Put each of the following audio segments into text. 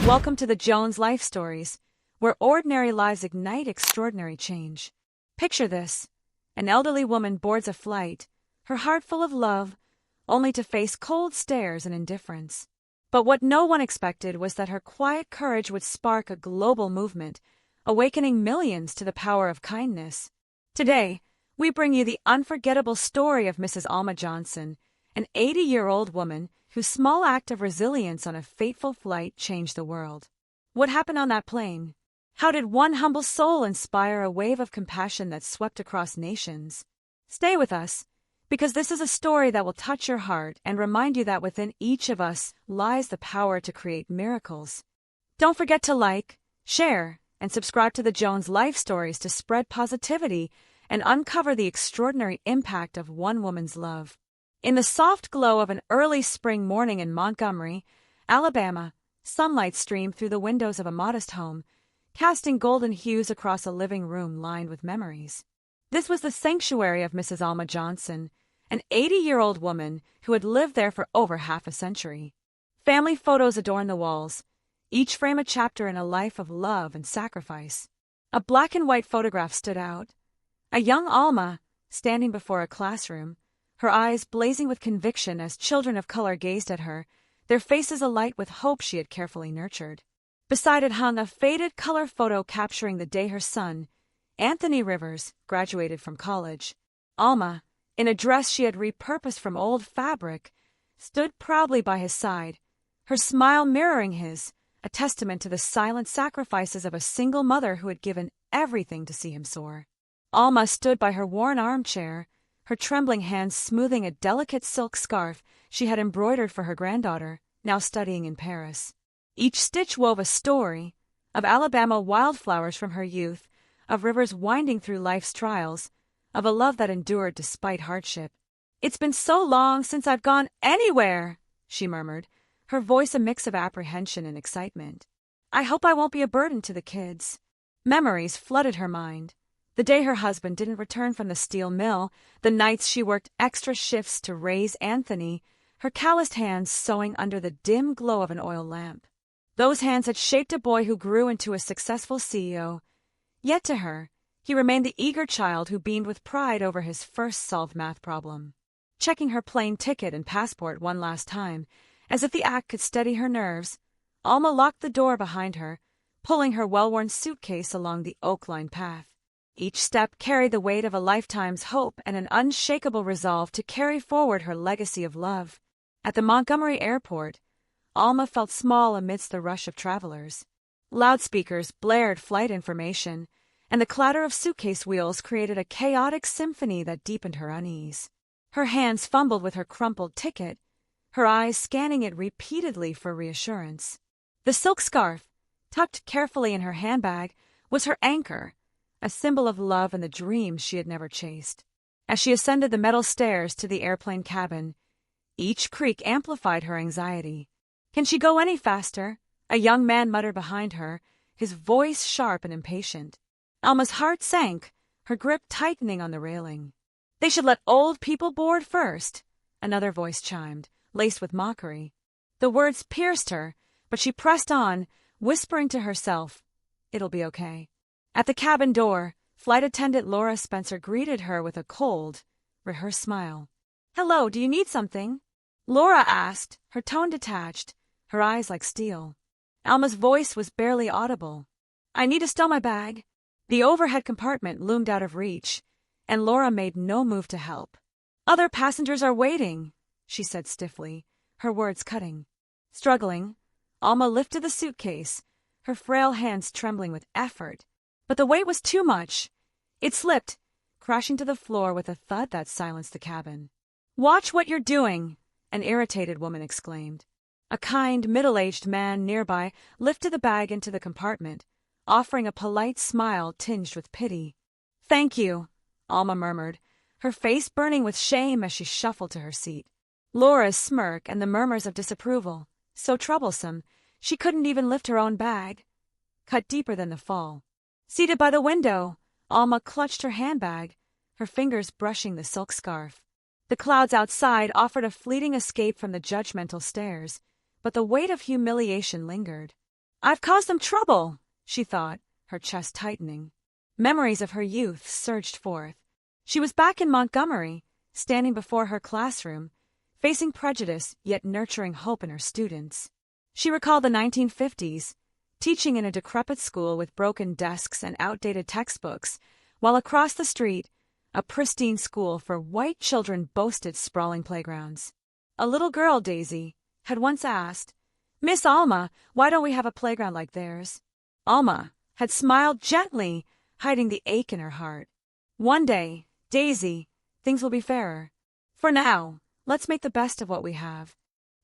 Welcome to the Jones Life Stories, where ordinary lives ignite extraordinary change. Picture this: an elderly woman boards a flight, her heart full of love, only to face cold stares and indifference. But what no one expected was that her quiet courage would spark a global movement, awakening millions to the power of kindness. Today, we bring you the unforgettable story of Mrs. Alma Johnson, an 80-year-old woman whose small act of resilience on a fateful flight changed the world. What happened on that plane? How did one humble soul inspire a wave of compassion that swept across nations? Stay with us, because this is a story that will touch your heart and remind you that within each of us lies the power to create miracles. Don't forget to like, share, and subscribe to the Jones Life Stories to spread positivity and uncover the extraordinary impact of one woman's love. In the soft glow of an early spring morning in Montgomery, Alabama, sunlight streamed through the windows of a modest home, casting golden hues across a living room lined with memories. This was the sanctuary of Mrs. Alma Johnson, an 80-year-old woman who had lived there for over half a century. Family photos adorned the walls, each frame a chapter in a life of love and sacrifice. A black-and-white photograph stood out. A young Alma, standing before a classroom, her eyes blazing with conviction as children of color gazed at her, their faces alight with hope she had carefully nurtured. Beside it hung a faded color photo capturing the day her son, Anthony Rivers, graduated from college. Alma, in a dress she had repurposed from old fabric, stood proudly by his side, her smile mirroring his, a testament to the silent sacrifices of a single mother who had given everything to see him soar. Alma stood by her worn armchair, her trembling hands smoothing a delicate silk scarf she had embroidered for her granddaughter, now studying in Paris. Each stitch wove a story of Alabama wildflowers from her youth, of rivers winding through life's trials, of a love that endured despite hardship. "It's been so long since I've gone anywhere," she murmured, her voice a mix of apprehension and excitement. "I hope I won't be a burden to the kids." Memories flooded her mind. The day her husband didn't return from the steel mill, the nights she worked extra shifts to raise Anthony, her calloused hands sewing under the dim glow of an oil lamp. Those hands had shaped a boy who grew into a successful CEO. Yet to her, he remained the eager child who beamed with pride over his first solved math problem. Checking her plane ticket and passport one last time, as if the act could steady her nerves, Alma locked the door behind her, pulling her well-worn suitcase along the oak-lined path. Each step carried the weight of a lifetime's hope and an unshakable resolve to carry forward her legacy of love. At the Montgomery airport, Alma felt small amidst the rush of travelers. Loudspeakers blared flight information, and the clatter of suitcase wheels created a chaotic symphony that deepened her unease. Her hands fumbled with her crumpled ticket, her eyes scanning it repeatedly for reassurance. The silk scarf, tucked carefully in her handbag, was her anchor, a symbol of love and the dreams she had never chased. As she ascended the metal stairs to the airplane cabin, each creak amplified her anxiety. "Can she go any faster?" a young man muttered behind her, his voice sharp and impatient. Alma's heart sank, her grip tightening on the railing. "They should let old people board first," another voice chimed, laced with mockery. The words pierced her, but she pressed on, whispering to herself, "It'll be okay." At the cabin door, flight attendant Laura Spencer greeted her with a cold, rehearsed smile. "Hello, do you need something?" Laura asked, her tone detached, her eyes like steel. Alma's voice was barely audible. "I need to stow my bag." The overhead compartment loomed out of reach, and Laura made no move to help. "Other passengers are waiting," she said stiffly, her words cutting. Struggling, Alma lifted the suitcase, her frail hands trembling with effort. But the weight was too much. It slipped, crashing to the floor with a thud that silenced the cabin. "Watch what you're doing," an irritated woman exclaimed. A kind, middle-aged man nearby lifted the bag into the compartment, offering a polite smile tinged with pity. "Thank you," Alma murmured, her face burning with shame as she shuffled to her seat. Laura's smirk and the murmurs of disapproval, so troublesome, she couldn't even lift her own bag, cut deeper than the fall. Seated by the window, Alma clutched her handbag, her fingers brushing the silk scarf. The clouds outside offered a fleeting escape from the judgmental stares, but the weight of humiliation lingered. I've caused them trouble, she thought, her chest tightening. Memories of her youth surged forth. She was back in Montgomery, standing before her classroom, facing prejudice yet nurturing hope in her students. She recalled the 1950s, teaching in a decrepit school with broken desks and outdated textbooks, while across the street, a pristine school for white children boasted sprawling playgrounds. A little girl, Daisy, had once asked, "Miss Alma, why don't we have a playground like theirs?" Alma had smiled gently, hiding the ache in her heart. "One day, Daisy, things will be fairer. For now, let's make the best of what we have."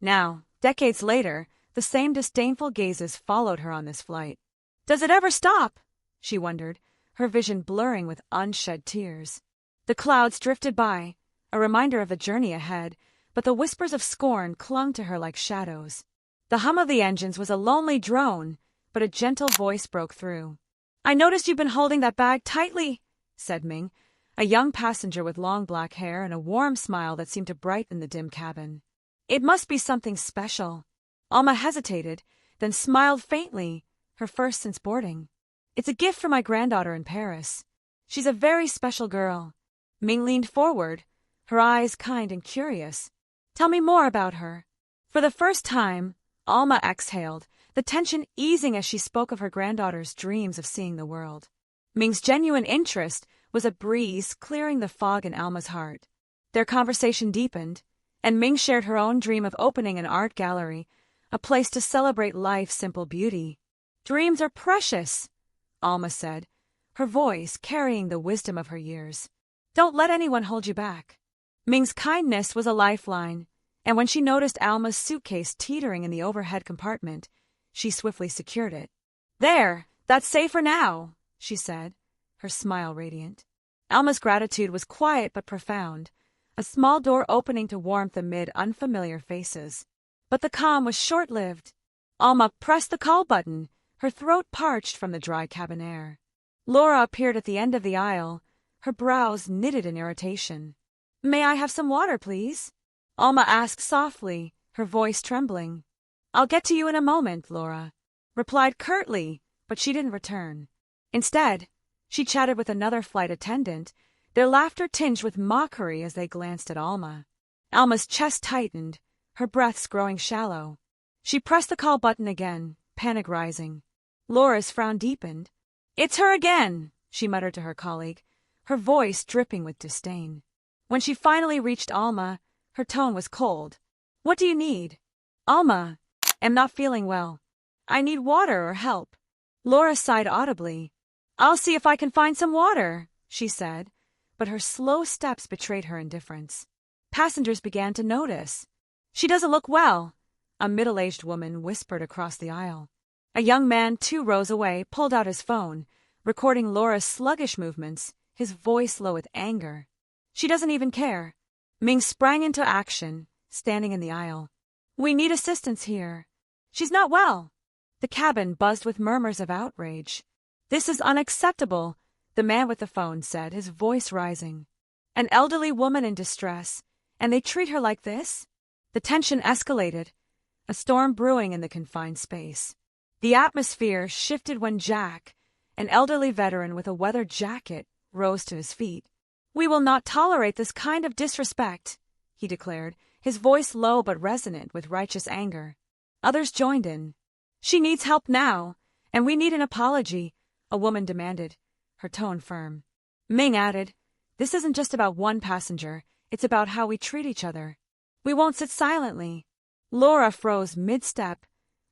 Now, decades later, the same disdainful gazes followed her on this flight. "Does it ever stop?" she wondered, her vision blurring with unshed tears. The clouds drifted by, a reminder of the journey ahead, but the whispers of scorn clung to her like shadows. The hum of the engines was a lonely drone, but a gentle voice broke through. "I noticed you've been holding that bag tightly," said Ming, a young passenger with long black hair and a warm smile that seemed to brighten the dim cabin. "It must be something special." Alma hesitated, then smiled faintly, her first since boarding. "It's a gift from my granddaughter in Paris. She's a very special girl." Ming leaned forward, her eyes kind and curious. "Tell me more about her." For the first time, Alma exhaled, the tension easing as she spoke of her granddaughter's dreams of seeing the world. Ming's genuine interest was a breeze clearing the fog in Alma's heart. Their conversation deepened, and Ming shared her own dream of opening an art gallery, a place to celebrate life's simple beauty. "Dreams are precious," Alma said, her voice carrying the wisdom of her years. "Don't let anyone hold you back." Ming's kindness was a lifeline, and when she noticed Alma's suitcase teetering in the overhead compartment, she swiftly secured it. "There, that's safer now," she said, her smile radiant. Alma's gratitude was quiet but profound, a small door opening to warmth amid unfamiliar faces. But the calm was short-lived. Alma pressed the call button, her throat parched from the dry cabin air. Laura appeared at the end of the aisle, her brows knitted in irritation. "May I have some water, please?" Alma asked softly, her voice trembling. "I'll get to you in a moment," Laura replied curtly, but she didn't return. Instead, she chatted with another flight attendant, their laughter tinged with mockery as they glanced at Alma. Alma's chest tightened, her breaths growing shallow. She pressed the call button again, panic rising. Laura's frown deepened. "It's her again," she muttered to her colleague, her voice dripping with disdain. When she finally reached Alma, her tone was cold. "What do you need?" "Alma, am not feeling well. I need water or help." Laura sighed audibly. "I'll see if I can find some water," she said, but her slow steps betrayed her indifference. Passengers began to notice. "She doesn't look well," a middle-aged woman whispered across the aisle. A young man 2 rows away pulled out his phone, recording Laura's sluggish movements, his voice low with anger. "She doesn't even care." Ming sprang into action, standing in the aisle. "We need assistance here. She's not well." The cabin buzzed with murmurs of outrage. "This is unacceptable," the man with the phone said, his voice rising. "An elderly woman in distress, and they treat her like this?" The tension escalated, a storm brewing in the confined space. The atmosphere shifted when Jack, an elderly veteran with a weather jacket, rose to his feet. "We will not tolerate this kind of disrespect," he declared, his voice low but resonant with righteous anger. Others joined in. "She needs help now, and we need an apology," a woman demanded, her tone firm. Ming added, "This isn't just about one passenger, it's about how we treat each other. We won't sit silently." Laura froze mid-step,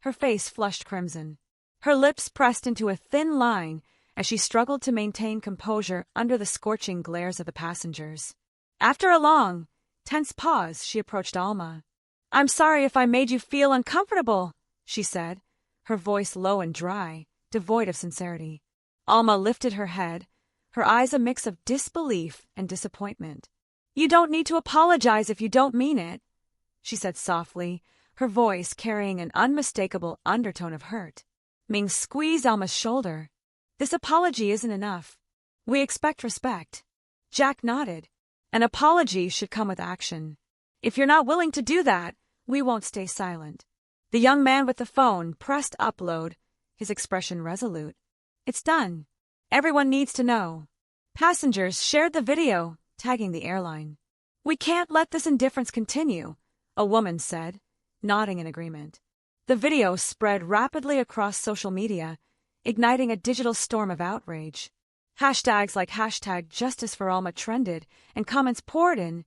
her face flushed crimson. Her lips pressed into a thin line as she struggled to maintain composure under the scorching glares of the passengers. After a long, tense pause, she approached Alma. "I'm sorry if I made you feel uncomfortable," she said, her voice low and dry, devoid of sincerity. Alma lifted her head, her eyes a mix of disbelief and disappointment. "You don't need to apologize if you don't mean it," she said softly, her voice carrying an unmistakable undertone of hurt. Ming squeezed Alma's shoulder. "This apology isn't enough. We expect respect." Jack nodded. "An apology should come with action. If you're not willing to do that, we won't stay silent." The young man with the phone pressed upload, his expression resolute. It's done. Everyone needs to know. Passengers shared the video, tagging the airline. We can't let this indifference continue, a woman said, nodding in agreement. The video spread rapidly across social media, igniting a digital storm of outrage. Hashtags like #JusticeForAlma trended, and comments poured in.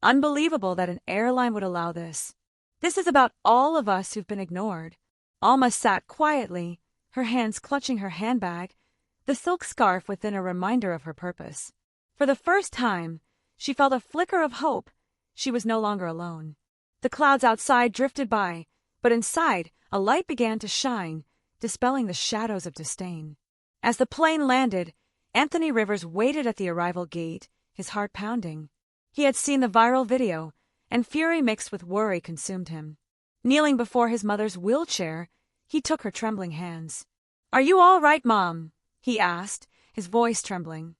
Unbelievable that an airline would allow this. This is about all of us who've been ignored. Alma sat quietly, her hands clutching her handbag, the silk scarf within a reminder of her purpose. For the first time, she felt a flicker of hope. She was no longer alone. The clouds outside drifted by, but inside, a light began to shine, dispelling the shadows of disdain. As the plane landed, Anthony Rivers waited at the arrival gate, his heart pounding. He had seen the viral video, and fury mixed with worry consumed him. Kneeling before his mother's wheelchair, he took her trembling hands. "Are you all right, Mom?" he asked, his voice trembling.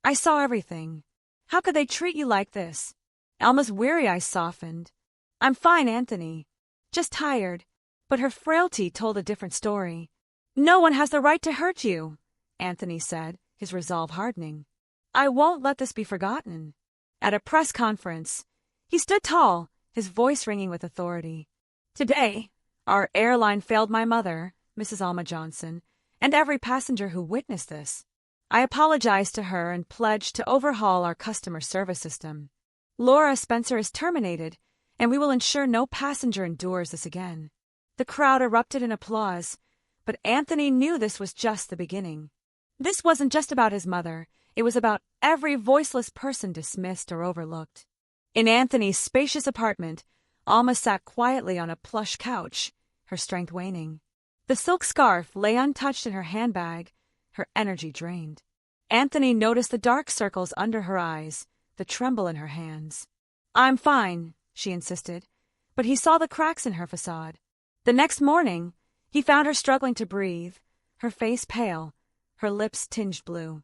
"I saw everything. How could they treat you like this?" Alma's weary eyes softened. "I'm fine, Anthony. Just tired." But her frailty told a different story. "No one has the right to hurt you," Anthony said, his resolve hardening. "I won't let this be forgotten." At a press conference, he stood tall, his voice ringing with authority. "Today, our airline failed my mother, Mrs. Alma Johnson, and every passenger who witnessed this. I apologized to her and pledged to overhaul our customer service system. Laura Spencer is terminated, and we will ensure no passenger endures this again." The crowd erupted in applause, but Anthony knew this was just the beginning. This wasn't just about his mother, it was about every voiceless person dismissed or overlooked. In Anthony's spacious apartment, Alma sat quietly on a plush couch, her strength waning. The silk scarf lay untouched in her handbag, her energy drained. Anthony noticed the dark circles under her eyes, the tremble in her hands. "I'm fine," she insisted, but he saw the cracks in her facade. The next morning, he found her struggling to breathe, her face pale, her lips tinged blue.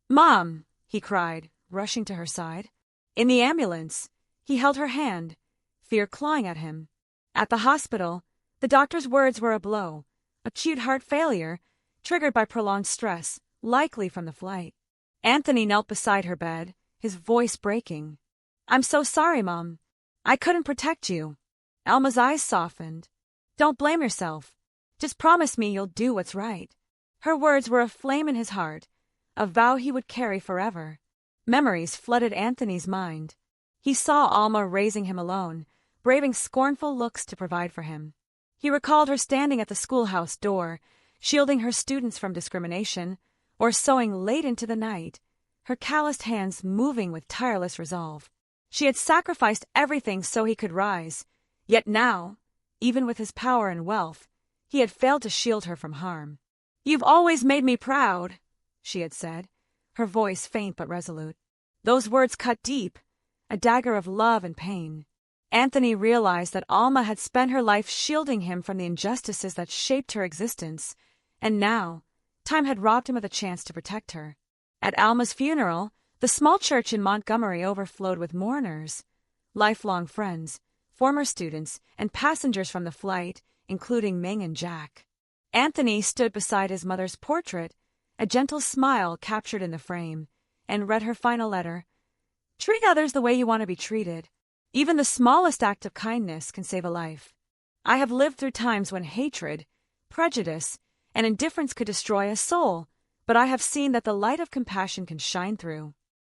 "Mom!" he cried, rushing to her side. In the ambulance, he held her hand, fear clawing at him. At the hospital, the doctor's words were a blow. Acute heart failure, triggered by prolonged stress, likely from the flight. Anthony knelt beside her bed, his voice breaking. "I'm so sorry, Mom. I couldn't protect you." Alma's eyes softened. "Don't blame yourself. Just promise me you'll do what's right." Her words were a flame in his heart, a vow he would carry forever. Memories flooded Anthony's mind. He saw Alma raising him alone, braving scornful looks to provide for him. He recalled her standing at the schoolhouse door, shielding her students from discrimination, or sewing late into the night, her calloused hands moving with tireless resolve. She had sacrificed everything so he could rise, yet now, even with his power and wealth, he had failed to shield her from harm. "You've always made me proud," she had said, her voice faint but resolute. Those words cut deep, a dagger of love and pain. Anthony realized that Alma had spent her life shielding him from the injustices that shaped her existence, and now, time had robbed him of the chance to protect her. At Alma's funeral, the small church in Montgomery overflowed with mourners, lifelong friends, former students, and passengers from the flight, including Ming and Jack. Anthony stood beside his mother's portrait, a gentle smile captured in the frame, and read her final letter. "Treat others the way you want to be treated. Even the smallest act of kindness can save a life. I have lived through times when hatred, prejudice, and indifference could destroy a soul, but I have seen that the light of compassion can shine through.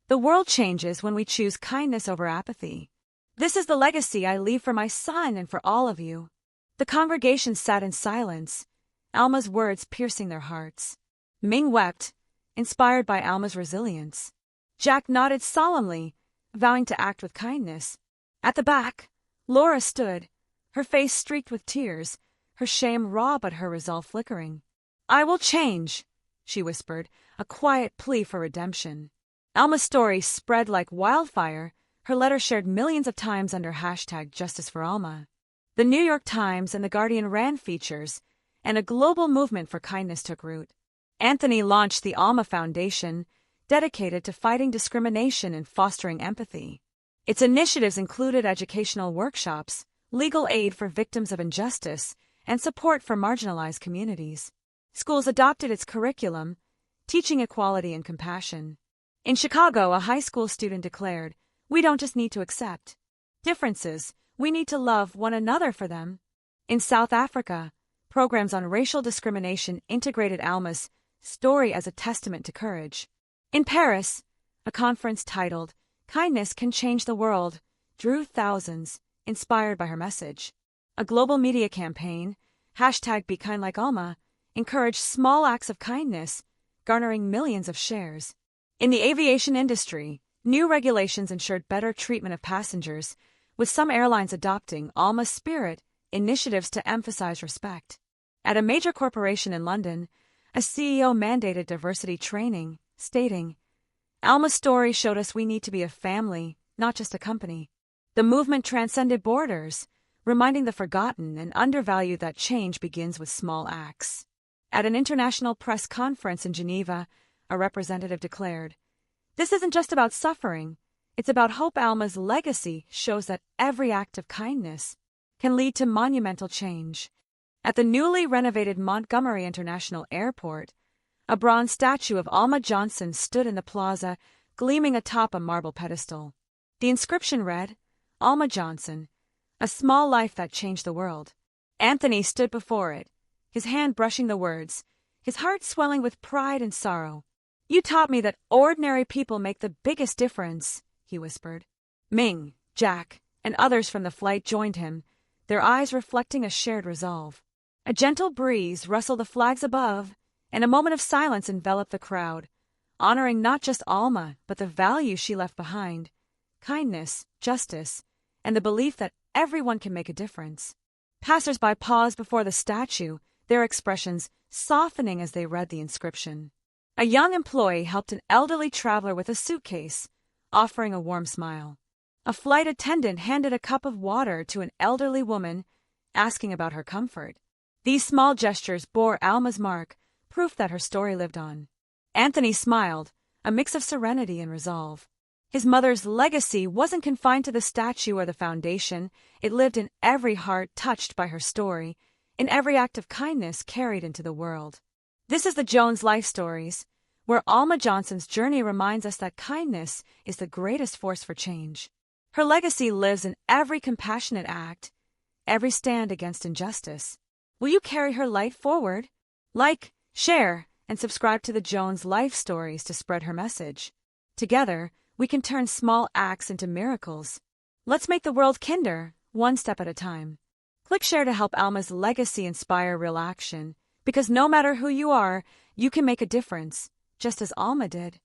The world changes when we choose kindness over apathy. This is the legacy I leave for my son and for all of you." The congregation sat in silence, Alma's words piercing their hearts. Ming wept, inspired by Alma's resilience. Jack nodded solemnly, vowing to act with kindness. At the back, Laura stood, her face streaked with tears, her shame raw but her resolve flickering. "I will change," she whispered, a quiet plea for redemption. Alma's story spread like wildfire, her letter shared millions of times under #JusticeForAlma. The New York Times and The Guardian ran features, and a global movement for kindness took root. Anthony launched the Alma Foundation, dedicated to fighting discrimination and fostering empathy. Its initiatives included educational workshops, legal aid for victims of injustice, and support for marginalized communities. Schools adopted its curriculum, teaching equality and compassion. In Chicago, a high school student declared, "We don't just need to accept differences, we need to love one another for them." In South Africa, programs on racial discrimination integrated Alma's story as a testament to courage. In Paris, a conference titled, "Kindness Can Change the World," drew thousands, inspired by her message. A global media campaign, #BeKindLikeAlma, encouraged small acts of kindness, garnering millions of shares. In the aviation industry, new regulations ensured better treatment of passengers, with some airlines adopting Alma's spirit initiatives to emphasize respect. At a major corporation in London, a CEO mandated diversity training, stating, "Alma's story showed us we need to be a family, not just a company." The movement transcended borders, reminding the forgotten and undervalued that change begins with small acts. At an international press conference in Geneva, a representative declared, "This isn't just about suffering, it's about hope." Alma's legacy shows that every act of kindness can lead to monumental change. At the newly renovated Montgomery International Airport, a bronze statue of Alma Johnson stood in the plaza, gleaming atop a marble pedestal. The inscription read, "Alma Johnson, a small life that changed the world." Anthony stood before it, his hand brushing the words, his heart swelling with pride and sorrow. "You taught me that ordinary people make the biggest difference," he whispered. Ming, Jack, and others from the flight joined him, their eyes reflecting a shared resolve. A gentle breeze rustled the flags above, and a moment of silence enveloped the crowd, honoring not just Alma, but the values she left behind: kindness, justice, and the belief that everyone can make a difference. Passers-by paused before the statue, their expressions softening as they read the inscription. A young employee helped an elderly traveler with a suitcase, offering a warm smile. A flight attendant handed a cup of water to an elderly woman, asking about her comfort. These small gestures bore Alma's mark, proof that her story lived on. Anthony smiled, a mix of serenity and resolve. His mother's legacy wasn't confined to the statue or the foundation. It lived in every heart touched by her story, in every act of kindness carried into the world. This is the Jones Life Stories, where Alma Johnson's journey reminds us that kindness is the greatest force for change. Her legacy lives in every compassionate act, every stand against injustice. Will you carry her light forward? Like, share, and subscribe to the Jones Life Stories to spread her message. Together, we can turn small acts into miracles. Let's make the world kinder, one step at a time. Click share to help Alma's legacy inspire real action, because no matter who you are, you can make a difference, just as Alma did.